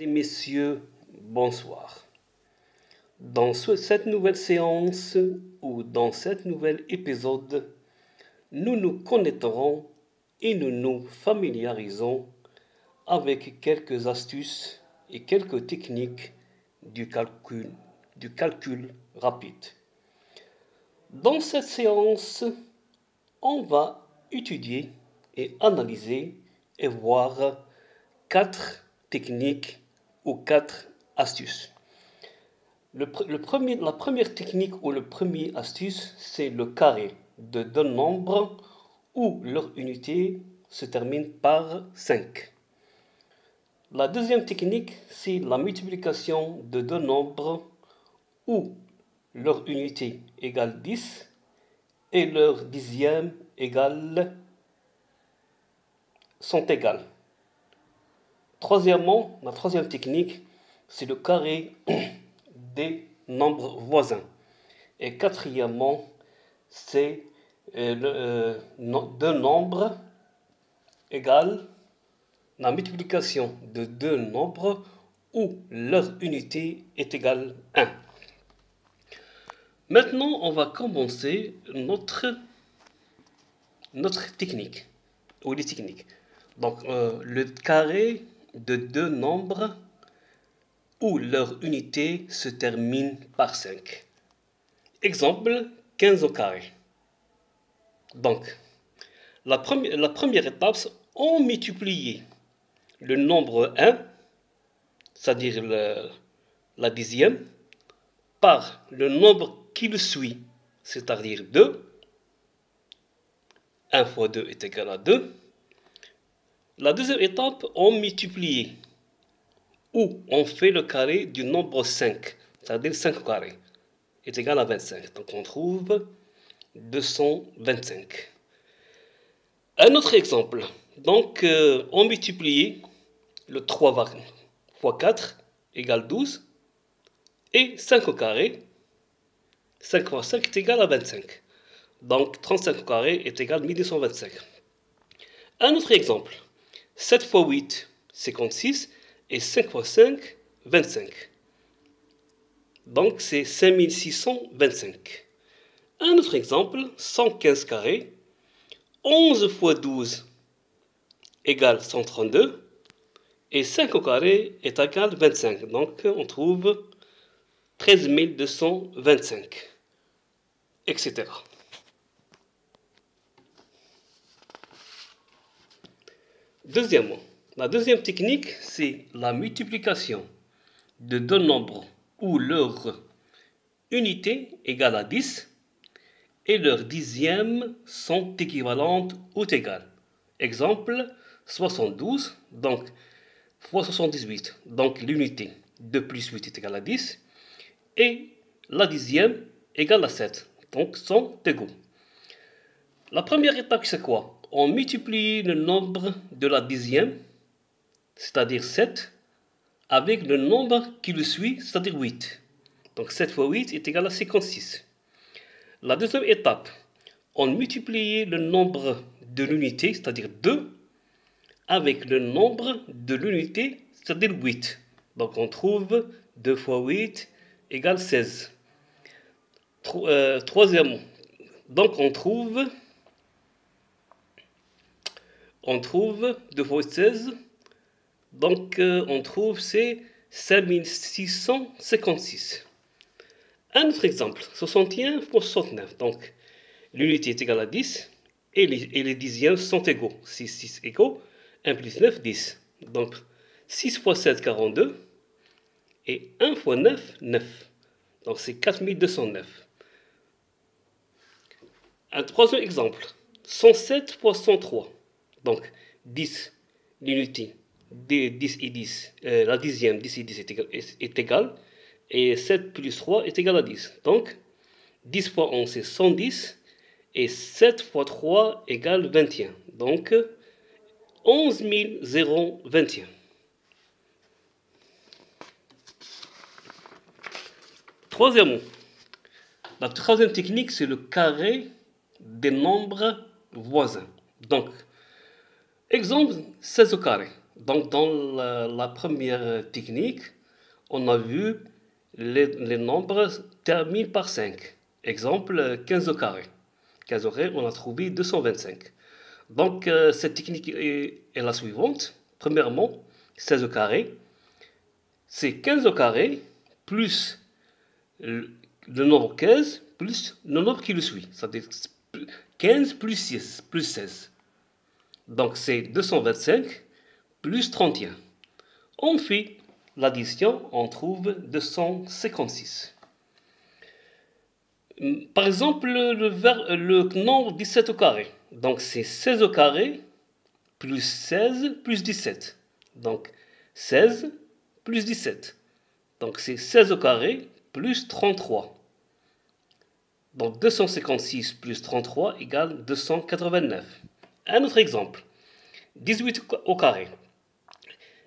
Et messieurs, bonsoir. Dans cette nouvelle séance ou dans cet nouvel épisode, nous nous connecterons et nous nous familiarisons avec quelques astuces et quelques techniques du calcul rapide. Dans cette séance, on va étudier et analyser et voir 4 techniques ou 4 astuces. La première technique ou le premier astuce, c'est le carré de deux nombres où leur unité se termine par 5. La deuxième technique, c'est la multiplication de deux nombres où leur unité égale 10 et leur dixième sont égales. Troisièmement, la troisième technique, c'est le carré des nombres voisins. Et quatrièmement, c'est deux nombres égale la multiplication de deux nombres où leur unité est égale 1. Maintenant, on va commencer notre technique, ou les techniques. Donc, le carré de deux nombres où leur unité se termine par 5. Exemple, 15 au carré. Donc, la première étape, on multiplie le nombre 1, c'est-à-dire la dixième, par le nombre qui le suit, c'est-à-dire 2. 1 fois 2 est égal à 2. La deuxième étape, on multiplie ou on fait le carré du nombre 5, c'est-à-dire 5 au carré, est égal à 25. Donc on trouve 225. Un autre exemple, donc on multiplie le 3 fois 4 égale 12 et 5 au carré, 5 fois 5 est égal à 25. Donc 35 au carré est égal à 1225. Un autre exemple, 7 fois 8, 56 et 5 fois 5, 25. Donc c'est 5625. Un autre exemple, 115 carré, 11 fois 12 égale 132 et 5 au carré est égal à 25. Donc on trouve 13 225, etc. Deuxièmement, la deuxième technique, c'est la multiplication de deux nombres où leur unité égale à 10 et leurs dixièmes sont équivalentes ou égales. Exemple, 72, donc fois 78, donc l'unité 2 plus 8 est égal à 10, et la dixième égale à 7, donc sont égaux. La première étape, c'est quoi? On multiplie le nombre de la dixième, c'est-à-dire 7, avec le nombre qui le suit, c'est-à-dire 8. Donc 7 fois 8 est égal à 56. La deuxième étape, on multiplie le nombre de l'unité, c'est-à-dire 2, avec le nombre de l'unité, c'est-à-dire 8. Donc on trouve 2 fois 8 égale 16. Troisièmement, donc on trouve 2 fois 16, donc on trouve c'est 5656. Un autre exemple, 61 fois 69, donc l'unité est égale à 10 et les dixièmes sont égaux. 6 égaux, 1 plus 9, 10. Donc 6 fois 7, 42 et 1 fois 9, 9. Donc c'est 4209. Un troisième exemple, 107 fois 103. Donc 10, l'unité, 10 et 10, la dixième, 10 et 10 est égale, et 7 plus 3 est égal à 10. Donc 10 fois 11 c'est 110, et 7 fois 3 égale 21. Donc 11 021. Troisièmement, la troisième technique, c'est le carré des nombres voisins. Donc, exemple 16 au carré. Donc, dans la première technique, on a vu les nombres terminent par 5. Exemple, 15 au carré. 15 au carré, on a trouvé 225. Donc, cette technique est la suivante. Premièrement, 16 au carré, c'est 15 au carré plus le nombre 15 plus le nombre qui le suit. C'est-à-dire 15 plus 6 plus 16. Donc, c'est 225 plus 31. On fait l'addition, on trouve 256. Par exemple, le nombre 17 au carré. Donc, c'est 16 au carré plus 16 plus 17. Donc, 16 plus 17. Donc, c'est 16 au carré plus 33. Donc, 256 plus 33 égale 289. Un autre exemple. 18 au carré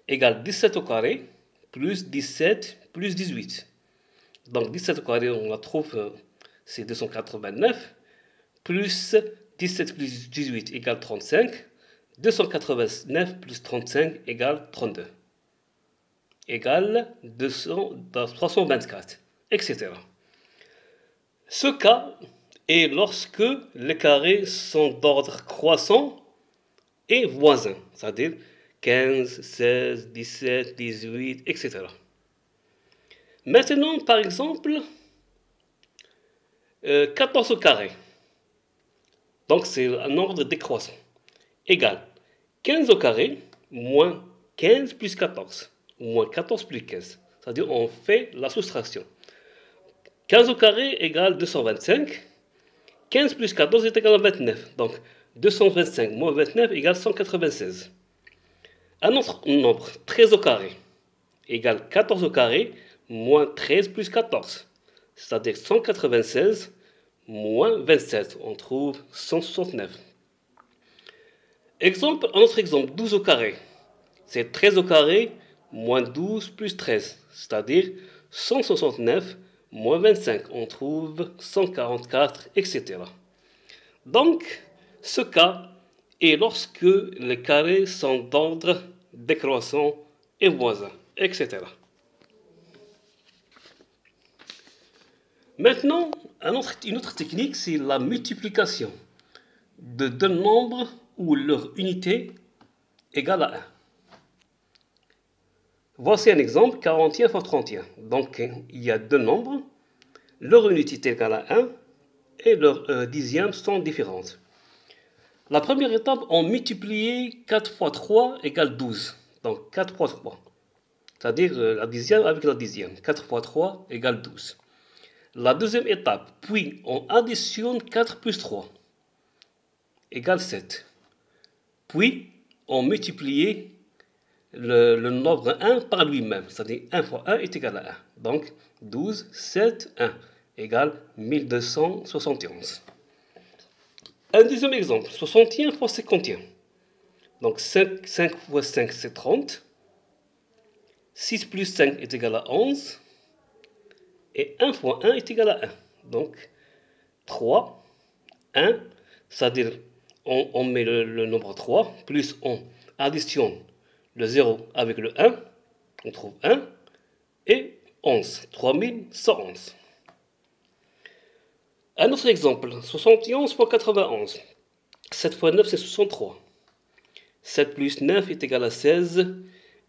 égale 17 au carré plus 17 plus 18. Donc, 17 au carré, on la trouve, c'est 289, plus 17 plus 18 égale 35, 289 plus 35 égale 32, égale 324, etc. Ce cas est lorsque les carrés sont d'ordre croissant et voisin, c'est-à-dire 15, 16, 17, 18, etc. Maintenant, par exemple, 14 au carré. Donc, c'est un ordre décroissant. Égal 15 au carré moins 15 plus 14. Moins 14 plus 15. C'est-à-dire, on fait la soustraction. 15 au carré égale 225. 15 plus 14 est égal à 29. Donc, 225 moins 29 égale 196. Un autre nombre, 13 au carré, égale 14 au carré moins 13 plus 14. C'est-à-dire 196 moins 27. On trouve 169. Exemple, un autre exemple, 12 au carré. C'est 13 au carré moins 12 plus 13. C'est-à-dire 169 moins 25. On trouve 144, etc. Donc, ce cas est lorsque les carrés sont d'ordre décroissant et voisin, etc. Maintenant, une autre technique, c'est la multiplication de deux nombres où leur unité égale à 1. Voici un exemple, 41 fois 31. Donc, il y a deux nombres, leur unité est égale à 1 et leurs dixièmes sont différentes. La première étape, on multiplie 4 fois 3 égale 12. Donc 4 fois 3. C'est-à-dire la dixième avec la dixième. 4 fois 3 égale 12. La deuxième étape, puis on additionne 4 plus 3 égale 7. Puis on multiplie le nombre 1 par lui-même. C'est-à-dire 1 fois 1 est égal à 1. Donc 12, 7, 1 égale 1271. Un deuxième exemple, 61 fois 51. Donc 5 fois 5, c'est 30. 6 plus 5 est égal à 11. Et 1 fois 1 est égal à 1. Donc 3, 1, c'est-à-dire on met le nombre 3, plus on additionne le 0 avec le 1, on trouve 1, et 11, 3111. Un autre exemple, 71 fois 91. 7 fois 9, c'est 63. 7 plus 9 est égal à 16.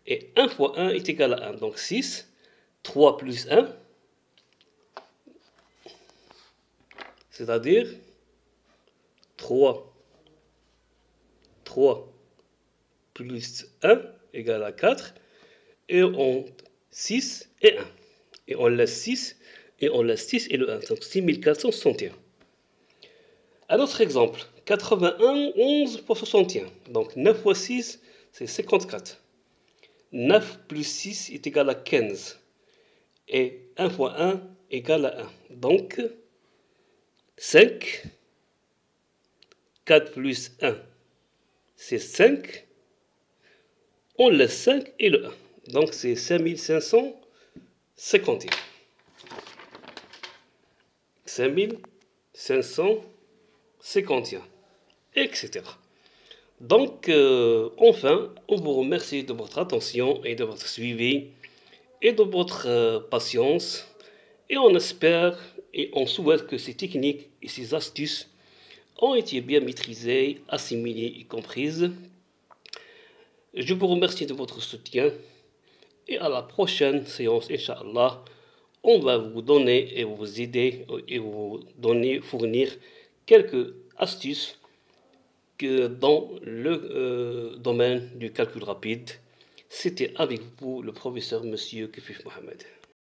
Et 1 fois 1 est égal à 1. Donc 6. 3 plus 1. C'est-à-dire 3 plus 1 égale à 4. Et on 6 et 1. Et on laisse 6. Et on laisse 6 et le 1. Donc 6461. Un autre exemple. 81, 11 fois 61. Donc 9 fois 6, c'est 54. 9 plus 6 est égal à 15. Et 1 fois 1 égale à 1. Donc 5. 4 plus 1, c'est 5. On laisse 5 et le 1. Donc c'est 5551. 5551. Etc. Donc, enfin, on vous remercie de votre attention et de votre suivi et de votre patience. Et on espère et on souhaite que ces techniques et ces astuces ont été bien maîtrisées, assimilées et comprises. Je vous remercie de votre soutien et à la prochaine séance, Inch'Allah. On va vous donner et vous aider et vous donner, fournir quelques astuces que dans le domaine du calcul rapide. C'était avec vous le professeur Monsieur Kefif Mohamed.